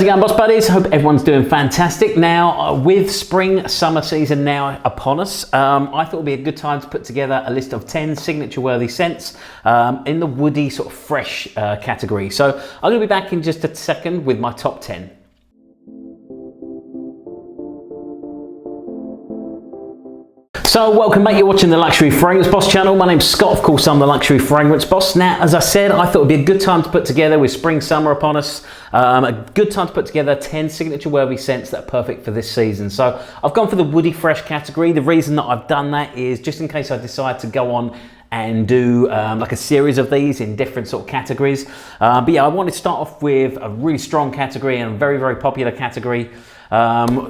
How's it going, boss buddies? Hope everyone's doing fantastic. Now, with spring summer season now upon us, I thought it would be a good time to put together a list of 10 signature worthy scents in the woody sort of fresh category. So I'm going to be back in just a second with my top 10. So welcome back, you're watching the Luxury Fragrance Boss channel. My name's Scott, of course I'm the Luxury Fragrance Boss. Now, as I said, I thought it'd be a good time to put together, with spring summer upon us, a good time to put together 10 signature worthy scents that are perfect for this season. So I've gone for the woody fresh category. The reason that I've done that is just in case I decide to go on and do like a series of these in different sort of categories. But yeah, I wanted to start off with a really strong category and a very, very popular category,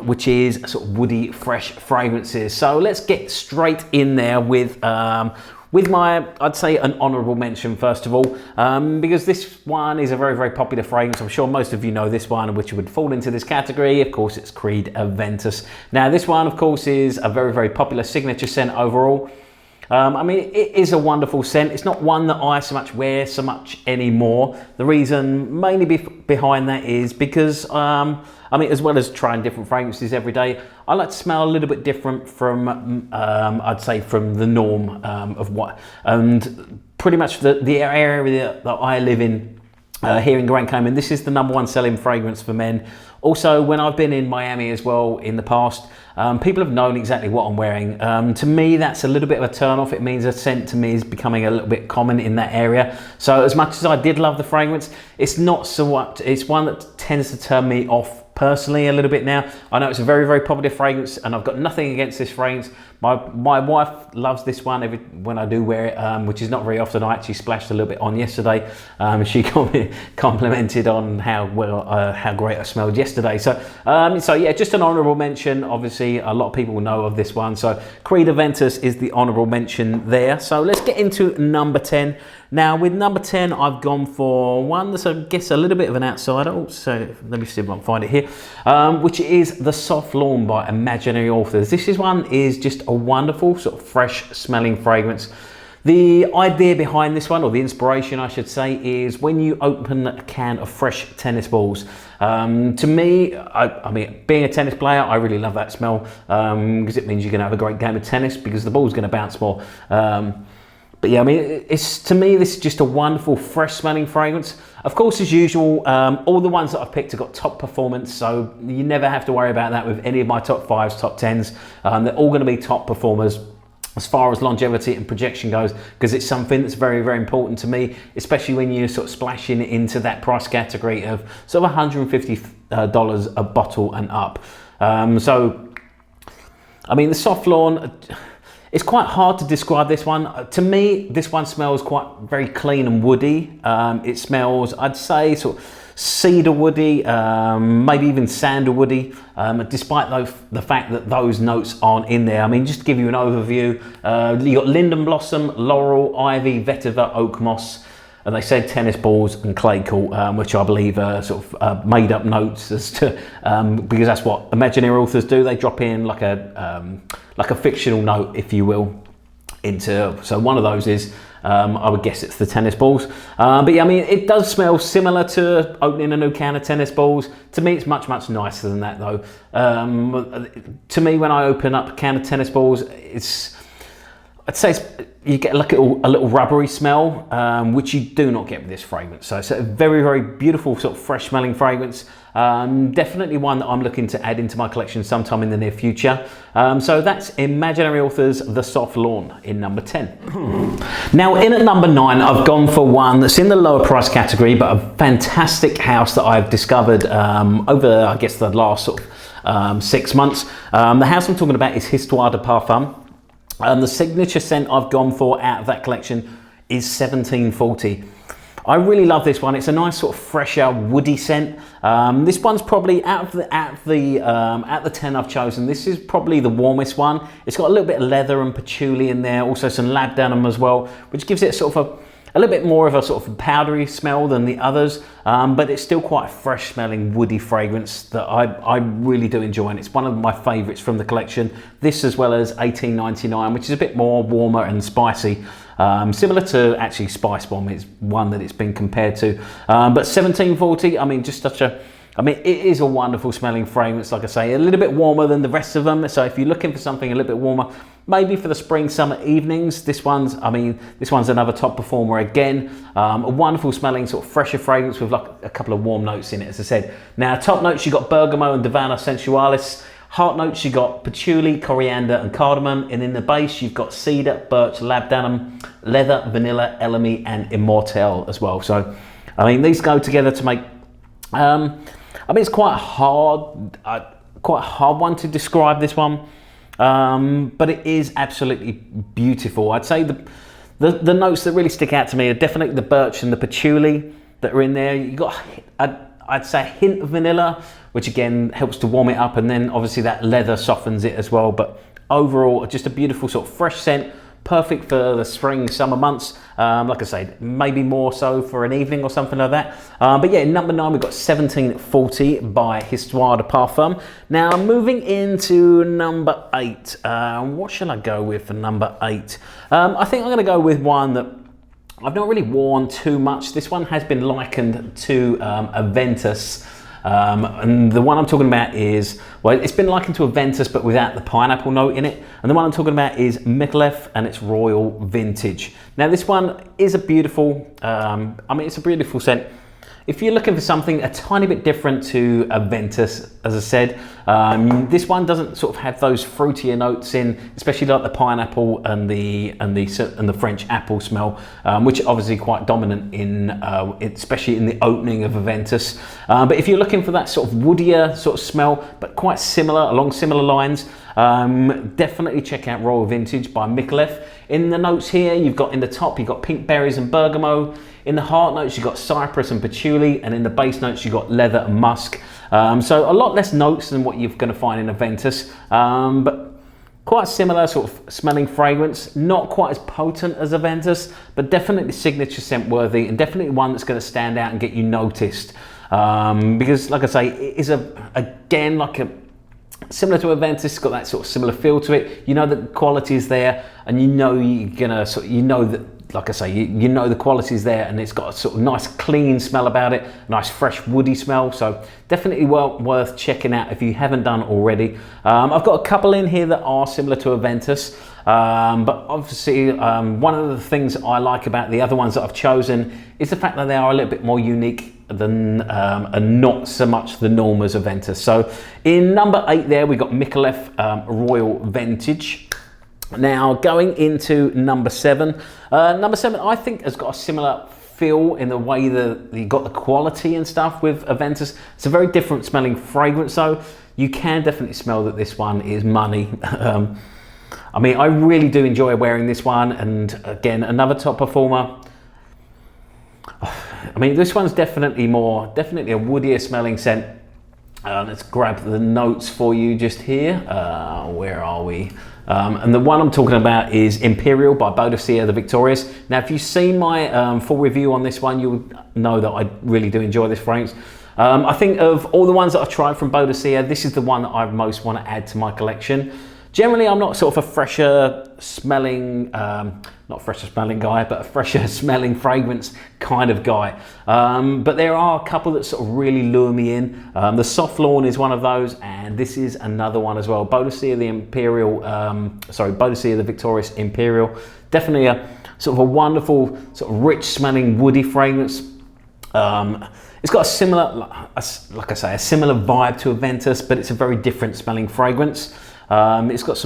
which is sort of woody fresh fragrances. So let's get straight in there with my, I'd say, an honourable mention first of all, because this one is a very, very popular fragrance. I'm sure most of you know this one, which would fall into this category. Of course, it's Creed Aventus. Now, this one, of course, is a very, very popular signature scent overall. I mean, it is a wonderful scent. It's not one that I so much wear so much anymore. The reason mainly behind that is because, I mean, as well as trying different fragrances every day, I like to smell a little bit different from, I'd say, from the norm of what, and pretty much the area that I live in here in Grand Cayman, this is the #1 selling fragrance for men. Also, when I've been in Miami as well in the past, people have known exactly what I'm wearing. To me, that's a little bit of a turn off. It means a scent to me is becoming a little bit common in that area. So as much as I did love the fragrance, it's not so much, it's one that tends to turn me off personally a little bit now. I know it's a very, very popular fragrance and I've got nothing against this fragrance. My wife loves this one when I do wear it, which is not very often. I actually splashed a little bit on yesterday. She complimented on how great I smelled yesterday. So yeah, just an honourable mention. Obviously, a lot of people will know of this one. So Creed Aventus is the honourable mention there. So let's get into number 10. Now, with number 10, I've gone for one that's, I guess, a little bit of an outsider. Oh, so let me see if I can find it here, which is the Soft Lawn by Imaginary Authors. This one is just a wonderful sort of fresh smelling fragrance. The idea behind this one, or the inspiration I should say, is when you open a can of fresh tennis balls. To me, I mean, being a tennis player, I really love that smell because it means you're going to have a great game of tennis because the ball's going to bounce more. But yeah, I mean, to me, this is just a wonderful, fresh smelling fragrance. Of course, as usual, all the ones that I've picked have got top performance, so you never have to worry about that with any of my top 5s, top 10s. They're all going to be top performers as far as longevity and projection goes, because it's something that's very, very important to me, especially when you're sort of splashing into that price category of sort of $150 a bottle and up. So, I mean, the Soft Lawn, it's quite hard to describe this one. To me, this one smells quite very clean and woody. It smells, I'd say, sort of cedar woody, maybe even sandalwoody, despite the fact that those notes aren't in there. I mean, just to give you an overview, you got linden blossom, laurel, ivy, vetiver, oakmoss, and they said tennis balls and clay court, which I believe are sort of made up notes as to, because that's what Imaginary Authors do. They drop in like a fictional note, if you will, into, so one of those is, I would guess it's the tennis balls. But yeah, I mean, it does smell similar to opening a new can of tennis balls. To me, it's much, much nicer than that though. To me, when I open up a can of tennis balls, I'd say you get like a little rubbery smell, which you do not get with this fragrance. So it's a very, very beautiful sort of fresh smelling fragrance. Definitely one that I'm looking to add into my collection sometime in the near future. So that's Imaginary Authors' The Soft Lawn in number 10. Now, in at number 9, I've gone for one that's in the lower price category, but a fantastic house that I've discovered over, I guess, the last sort of 6 months. The house I'm talking about is Histoires de Parfums. The signature scent I've gone for out of that collection is 1740. I really love this one. It's a nice sort of fresher, woody scent. This one's probably out of the 10 I've chosen, this is probably the warmest one. It's got a little bit of leather and patchouli in there, also some labdanum as well, which gives it sort of a little bit more of a sort of powdery smell than the others, but it's still quite a fresh smelling woody fragrance that I really do enjoy, and it's one of my favourites from the collection. This, as well as 1899, which is a bit more warmer and spicy, similar to actually Spice Bomb is one that it's been compared to, but 1740, I mean, just such a I mean, it is a wonderful smelling fragrance, like I say, a little bit warmer than the rest of them. So if you're looking for something a little bit warmer, maybe for the spring, summer evenings, this one's another top performer again. A wonderful smelling, sort of fresher fragrance with like a couple of warm notes in it, as I said. Now, top notes, you got Bergamot and Davana Sensualis. Heart notes, you got Patchouli, Coriander and Cardomom. And in the base, you've got Cedar, Birch, Labdanum, Leather, Vanilla, Elemi and Immortelle as well. So, I mean, these go together to make, I mean, it's quite a hard one to describe, this one. But it is absolutely beautiful. I'd say the notes that really stick out to me are definitely the birch and the patchouli that are in there. You got, I'd say, a hint of vanilla, which again helps to warm it up, and then obviously that leather softens it as well. But overall, just a beautiful sort of fresh scent, perfect for the spring, summer months. Like I say, maybe more so for an evening or something like that. But yeah, number 9, we've got 1740 by Histoires de Parfums. Now, moving into number 8. What shall I go with for number 8? I think I'm going to go with one that I've not really worn too much. This one has been likened to Aventus. And the one I'm talking about is, well, it's been likened to Aventus but without the pineapple note in it. And the one I'm talking about is Micaleff, and it's Royal Vintage. Now this one is a beautiful, I mean, it's a beautiful scent. If you're looking for something a tiny bit different to Aventus, as I said, this one doesn't sort of have those fruitier notes in, especially like the pineapple and the French apple smell, which are obviously quite dominant in, especially in the opening of Aventus. But if you're looking for that sort of woodier sort of smell, but quite similar, along similar lines, definitely check out Royal Vintage by Micaleff. In the notes here, you've got in the top, you've got pink berries and bergamot. In the heart notes, you've got cypress and patchouli, and in the base notes, you've got leather and musk. So a lot less notes than what you're going to find in Aventus, but quite similar sort of smelling fragrance. Not quite as potent as Aventus, but definitely signature scent worthy, and definitely one that's going to stand out and get you noticed. Because, like I say, it is again like a similar to Aventus. It's got that sort of similar feel to it. You know that the quality is there, and you know you're gonna you know that, like I say, you know the quality is there, and it's got a sort of nice clean smell about it, nice fresh woody smell. So definitely worth checking out if you haven't done already. I've got a couple in here that are similar to Aventus, but obviously one of the things I like about the other ones that I've chosen is the fact that they are a little bit more unique than and not so much the norm as Aventus. So in number 8 there, we got Micaleff Royal Vintage. Now going into number 7. Number 7 I think has got a similar feel in the way that you got the quality and stuff with Aventus. It's a very different smelling fragrance, so you can definitely smell that this one is money. I mean, I really do enjoy wearing this one, and again, another top performer. I mean, this one's definitely a woodier smelling scent. Let's grab the notes for you just here. Where are we? And the one I'm talking about is Imperial by Boadicea the Victorious. Now, if you've seen my full review on this one, you'll know that I really do enjoy this fragrance. I think of all the ones that I've tried from Boadicea, this is the one that I most want to add to my collection. Generally, I'm not sort of a fresher smelling, not fresher smelling guy, but a fresher smelling fragrance kind of guy. But there are a couple that sort of really lure me in. The Soft Lawn is one of those, and this is another one as well. Boadicea the Boadicea the Victorious Imperial. Definitely a sort of a wonderful, sort of rich smelling woody fragrance. It's got a similar, like I say, a similar vibe to Aventus, but it's a very different smelling fragrance. It's got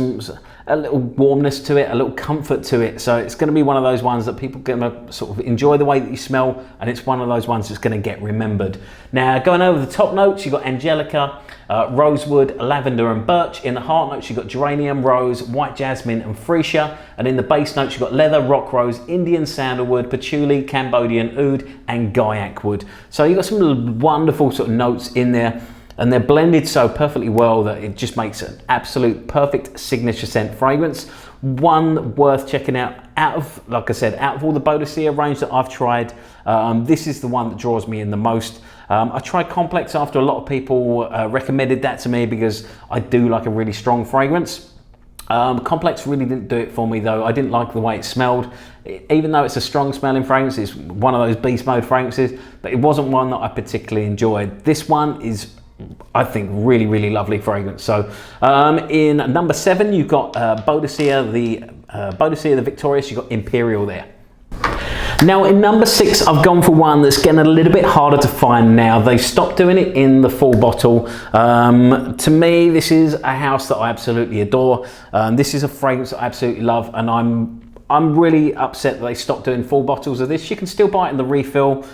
a little warmness to it, a little comfort to it. So it's going to be one of those ones that people are going to sort of enjoy the way that you smell, and it's one of those ones that's going to get remembered. Now, going over the top notes, you've got Angelica, Rosewood, Lavender and Birch. In the heart notes, you've got Geranium, Rose, White Jasmine and Freesia. And in the base notes, you've got Leather, Rock Rose, Indian Sandalwood, Patchouli, Cambodian Oud and Gaiac Wood. So you've got some wonderful sort of notes in there, and they're blended so perfectly well that it just makes an absolute perfect signature scent fragrance. One worth checking out. Like I said, out of all the Boadicea range that I've tried, this is the one that draws me in the most. I tried Complex after a lot of people recommended that to me because I do like a really strong fragrance. Complex really didn't do it for me though. I didn't like the way it smelled. Even though it's a strong smelling fragrance, it's one of those beast mode fragrances, but it wasn't one that I particularly enjoyed. This one is, I think, really lovely fragrance. So in number 7, you've got Boadicea the Victorious. You've got Imperial there. Now in number 6, I've gone for one that's getting a little bit harder to find now. They stopped doing it in the full bottle. To me, this is a house that I absolutely adore. This is a fragrance that I absolutely love, and I'm really upset that they stopped doing full bottles of this. You can still buy it in the refill.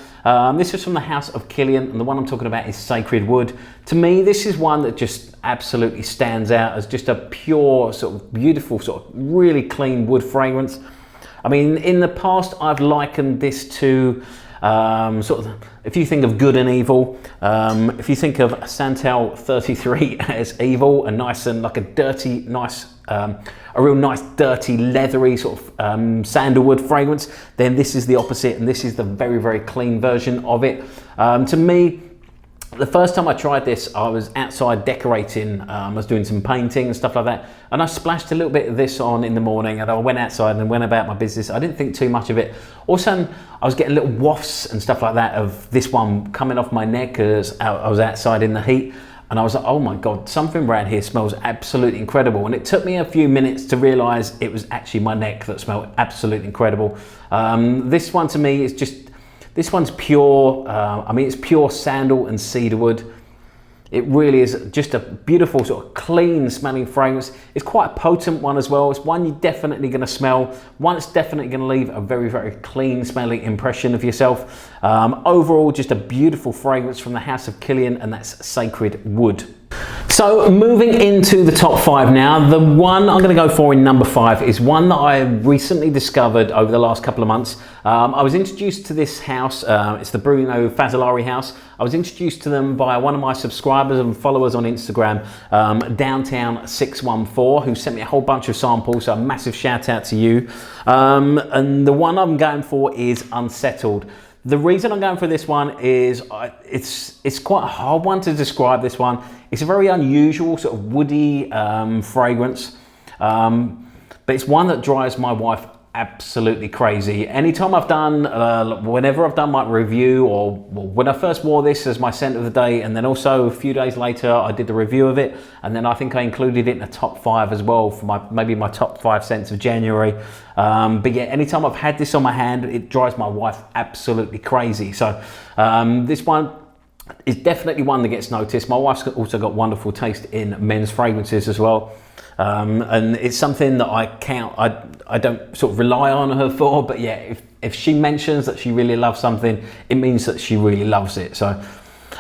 This is from the House of Killian, and the one I'm talking about is Sacred Wood. To me, this is one that just absolutely stands out as just a pure, sort of beautiful, sort of really clean wood fragrance. I mean, in the past, I've likened this to sort of, if you think of good and evil, if you think of Santal 33 as evil, a nice and like a dirty, nice, a real nice, dirty, leathery sort of sandalwood fragrance, then this is the opposite, and this is the very clean version of it. To me, the first time I tried this, I was outside decorating. I was doing some painting and stuff like that, and I splashed a little bit of this on in the morning, and I went outside and went about my business. I didn't think too much of it. All of a sudden, I was getting little wafts and stuff like that of this one coming off my neck as I was outside in the heat, and I was like, oh my God, something around here smells absolutely incredible. And it took me a few minutes to realize it was actually my neck that smelled absolutely incredible. This one to me is just, this one's pure, I mean, it's pure sandal and cedarwood. It really is just a beautiful sort of clean smelling fragrance. It's quite a potent one as well. It's one you're definitely going to smell. One that's definitely going to leave a very clean smelling impression of yourself. Overall, just a beautiful fragrance from the House of Killian, and that's Sacred Wood. So moving into the top 5 now, the one I'm going to go for in number 5 is one that I recently discovered over the last couple of months. I was introduced to this house, it's the Bruno Fazzolari house. I was introduced to them by one of my subscribers and followers on Instagram, Downtown614, who sent me a whole bunch of samples, so a massive shout out to you. And the one I'm going for is Unsettled. The reason I'm going for this one is it's quite a hard one to describe. This one, it's a very unusual sort of woody fragrance, but it's one that drives my wife absolutely crazy. Anytime I've done, whenever I've done my review, or when I first wore this as my scent of the day, and then also a few days later I did the review of it, and then I think I included it in the top 5 as well for maybe my top 5 scents of January. But yeah, anytime I've had this on my hand, it drives my wife absolutely crazy. So this one is definitely one that gets noticed. My wife's also got wonderful taste in men's fragrances as well. And it's something that I don't sort of rely on her for, but yeah, if she mentions that she really loves something, it means that she really loves it. So,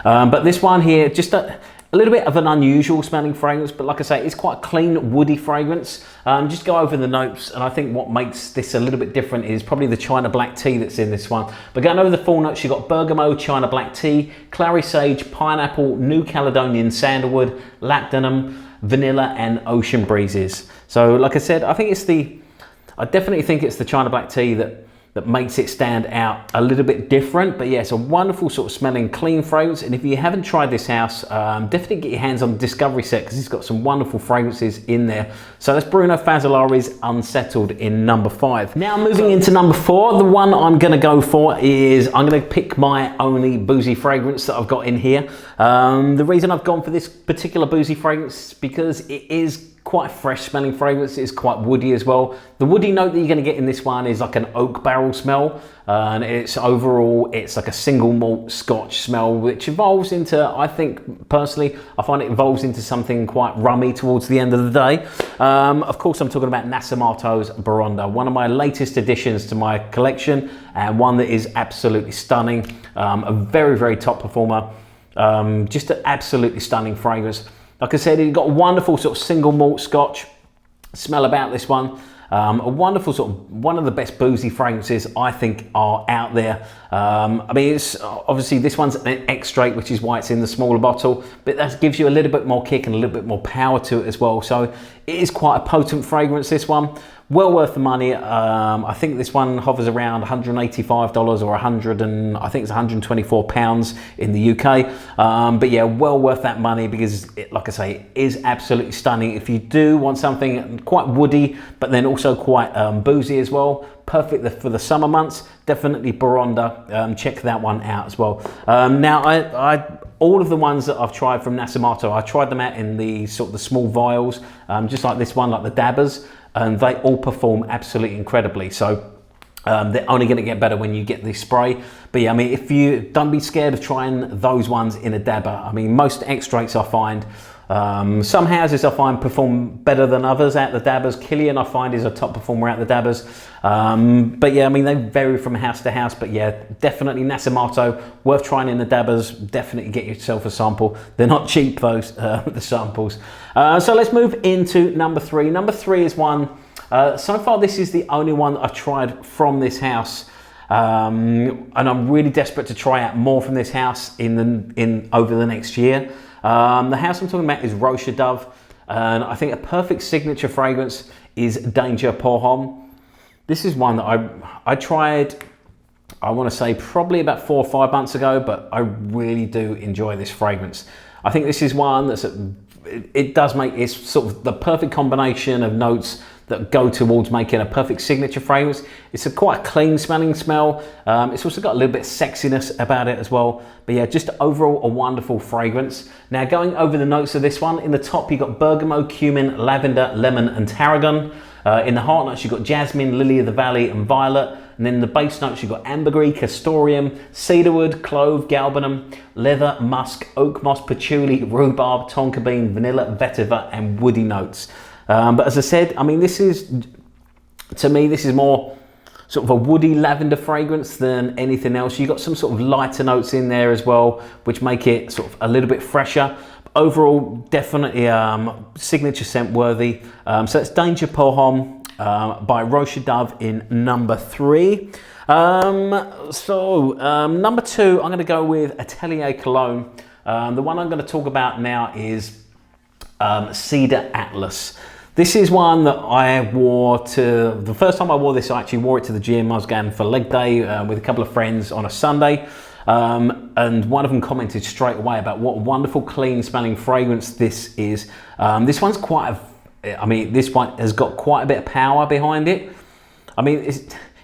but this one here, just a little bit of an unusual smelling fragrance, but like I say, it's quite a clean, woody fragrance. Just go over the notes, and I think what makes this a little bit different is probably the China black tea that's in this one. But going over the full notes, you've got Bergamot, China black tea, clary sage, pineapple, New Caledonian sandalwood, Labdanum, vanilla, and ocean breezes. So like I said, I definitely think it's the China black tea that makes it stand out a little bit different. But yeah, it's a wonderful sort of smelling clean fragrance, and if you haven't tried this house, definitely get your hands on the Discovery set, because it's got some wonderful fragrances in there. So that's Bruno Fazzolari's Unsettled in number 5. Now moving into number 4, the one I'm going to go for is, I'm going to pick my only boozy fragrance that I've got in here. The reason I've gone for this particular boozy fragrance is because it is quite a fresh smelling fragrance. It's quite woody as well. The woody note that you're going to get in this one is like an oak barrel smell, and it's like a single malt Scotch smell, which evolves into, I think personally, I find it evolves into something quite rummy towards the end of the day. Of course, I'm talking about Nascimato's Baronda, one of my latest additions to my collection, and one that is absolutely stunning. A very top performer. Just an absolutely stunning fragrance. Like I said, it's got a wonderful sort of single malt Scotch smell about this one. A wonderful sort of, one of the best boozy fragrances I think are out there. I mean, it's obviously, this one's an X straight, which is why it's in the smaller bottle, but that gives you a little bit more kick and a little bit more power to it as well. So it is quite a potent fragrance, this one. well worth the money. I think this one hovers around $185 or I think it's £124 in the UK. But yeah, well worth that money because it, like I say, it is absolutely stunning. If you do want something quite woody, but then also quite boozy as well, perfect for the summer months, definitely Boronda. Check that one out as well. Now, all of the ones that I've tried from Nascimato, I tried them out in the sort of the small vials, just like this one, like the dabbers, and they all perform absolutely incredibly. So they're only going to get better when you get the spray. But yeah, I mean, if you don't be scared of trying those ones in a dabber. I mean, most extracts I find, some houses I find perform better than others at the dabbers. Killian I find is a top performer at the dabbers. But yeah, I mean, they vary from house to house. But yeah, definitely Nascimato, worth trying in the dabbers. Definitely get yourself a sample. They're not cheap, those, the samples. So let's move into number 3. Number 3 is one, so far this is the only one that I've tried from this house. And I'm really desperate to try out more from this house over the next year. The house I'm talking about is Roche Dove, and I think a perfect signature fragrance is Danger Pour Homme. This is one that I tried, I want to say probably about 4 or 5 months ago, but I really do enjoy this fragrance. I think this is one that's, it does make, it's sort of the perfect combination of notes that go towards making a perfect signature fragrance. It's quite a clean smelling smell. It's also got a little bit of sexiness about it as well. But yeah, just overall a wonderful fragrance. Now going over the notes of this one, in the top you've got bergamot, cumin, lavender, lemon and tarragon. In the heart notes you've got jasmine, lily of the valley and violet. And then in the base notes you've got ambergris, castoreum, cedarwood, clove, galbanum, leather, musk, oakmoss, patchouli, rhubarb, tonka bean, vanilla, vetiver and woody notes. But as I said, I mean, this is, to me, this is more sort of a woody lavender fragrance than anything else. You've got some sort of lighter notes in there as well, which make it sort of a little bit fresher. But overall, definitely signature scent worthy. So it's Danger Pour Homme by Roche Dove in number 3. Number 2, I'm going to go with Atelier Cologne. The one I'm going to talk about now is Cedar Atlas. This is one that I wore the first time I wore this, I actually wore it to the gym. I was going for leg day with a couple of friends on a Sunday. And one of them commented straight away about what a wonderful clean smelling fragrance this is. This one's this one has got quite a bit of power behind it. I mean,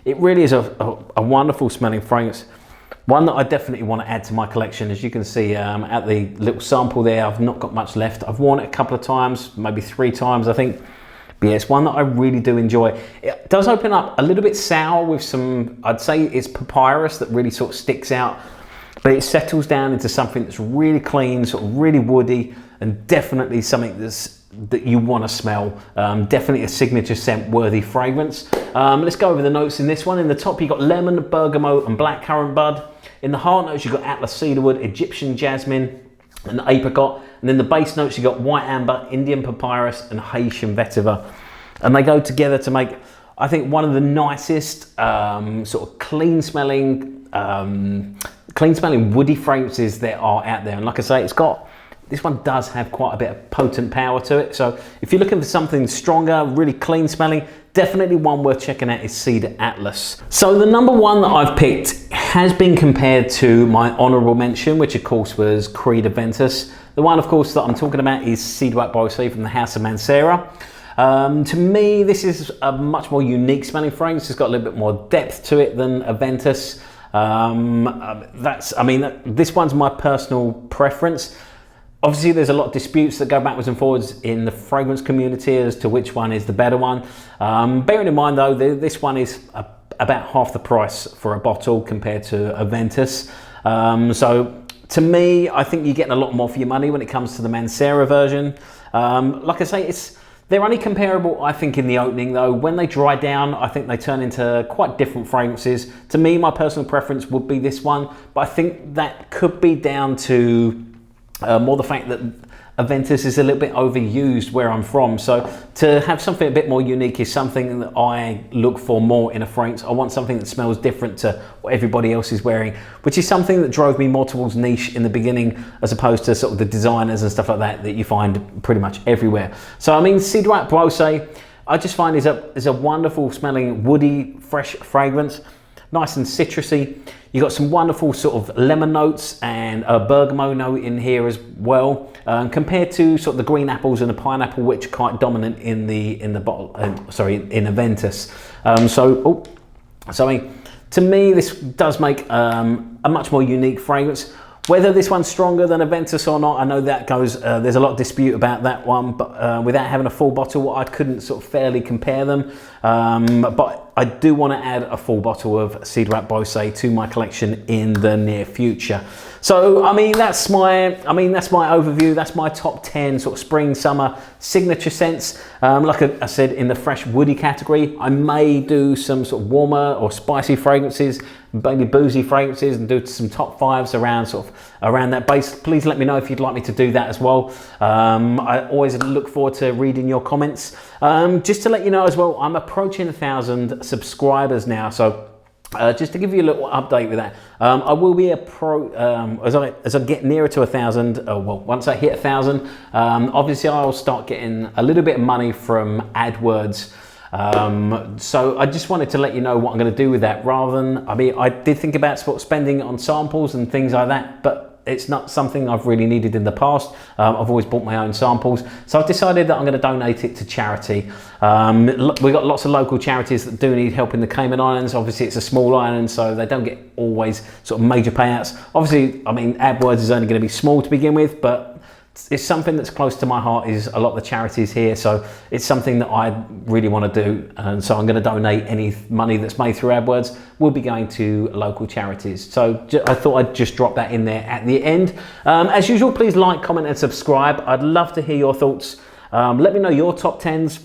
it really is a wonderful smelling fragrance. One that I definitely want to add to my collection. As you can see at the little sample there, I've not got much left. I've worn it a couple of times, maybe 3 times I think. But yeah, it's one that I really do enjoy. It does open up a little bit sour with some, I'd say it's papyrus that really sort of sticks out. But it settles down into something that's really clean, sort of really woody, and definitely something that you want to smell. Definitely a signature scent worthy fragrance. Let's go over the notes in this one. In the top you've got lemon, bergamot and blackcurrant bud. In the heart notes you've got Atlas cedarwood, Egyptian jasmine and apricot. And then the base notes you've got white amber, Indian papyrus and Haitian vetiver. And they go together to make, I think, one of the nicest sort of clean smelling woody fragrances there are out there. And like I say, this one does have quite a bit of potent power to it. So if you're looking for something stronger, really clean smelling, definitely one worth checking out is Cedar Atlas. So the number 1 that I've picked has been compared to my honourable mention, which of course was Creed Aventus. The one, of course, that I'm talking about is Cedar Boadicea from the House of Mancera. To me, this is a much more unique smelling fragrance. It's got a little bit more depth to it than Aventus. This one's my personal preference. Obviously, there's a lot of disputes that go backwards and forwards in the fragrance community as to which one is the better one. Bearing in mind, though, this one is about half the price for a bottle compared to Aventus. So, to me, I think you're getting a lot more for your money when it comes to the Mancera version. Like I say, they're only comparable, I think, in the opening, though. When they dry down, I think they turn into quite different fragrances. To me, my personal preference would be this one, but I think that could be down to more the fact that Aventus is a little bit overused where I'm from. So to have something a bit more unique is something that I look for more in a fragrance. I want something that smells different to what everybody else is wearing, which is something that drove me more towards niche in the beginning, as opposed to sort of the designers and stuff like that you find pretty much everywhere. So I mean, Cedar Boadicea, I just find is a wonderful smelling woody, fresh fragrance, nice and citrusy. You've got some wonderful sort of lemon notes and a bergamot note in here as well, compared to sort of the green apples and the pineapple, which are quite dominant in the bottle. Sorry, in Aventus. To me, this does make a much more unique fragrance. Whether this one's stronger than Aventus or not, I know that goes, there's a lot of dispute about that one, but without having a full bottle, I couldn't sort of fairly compare them. But I do want to add a full bottle of Cedar Boadicea to my collection in the near future. So, I mean, that's my overview. That's my top 10 sort of spring, summer signature scents. Like I said, in the fresh woody category, I may do some sort of warmer or spicy fragrances, maybe boozy fragrances, and do some top 5s around that base. Please let me know if you'd like me to do that as well. I always look forward to reading your comments. Just to let you know as well, I'm approaching 1,000 subscribers now, so just to give you a little update with that, I will be as I get nearer to 1,000. Well, once I hit 1,000, obviously I'll start getting a little bit of money from AdWords. So I just wanted to let you know what I'm going to do with that. Rather than, I mean, I did think about sort of spending it on samples and things like that, but it's not something I've really needed in the past. I've always bought my own samples, so I've decided that I'm going to donate it to charity. We've got lots of local charities that do need help in the Cayman Islands. Obviously, it's a small island, so they don't get always sort of major payouts. Obviously, I mean, AdWords is only going to be small to begin with, but it's something that's close to my heart, is a lot of the charities here, so it's something that I really want to do, and so I'm going to donate any money that's made through AdWords will be going to local charities. So I thought I'd just drop that in there at the end. As usual, please like, comment and subscribe. I'd love to hear your thoughts. Let me know your top 10s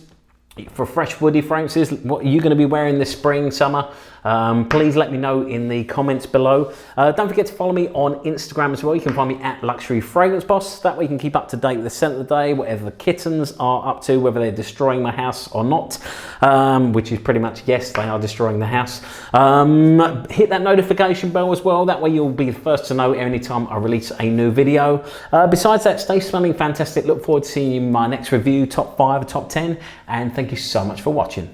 for fresh woody fragrances. What are you going to be wearing this spring, summer? Please let me know in the comments below. Don't forget to follow me on Instagram as well. You can find me at Luxury Fragrance Boss. That way you can keep up to date with the scent of the day, whatever the kittens are up to, whether they're destroying my house or not, which is pretty much yes, they are destroying the house. Hit that notification bell as well. That way you'll be the first to know anytime I release a new video. Besides that, stay smelling fantastic. Look forward to seeing you in my next review, top 5 or top 10, and thank you so much for watching.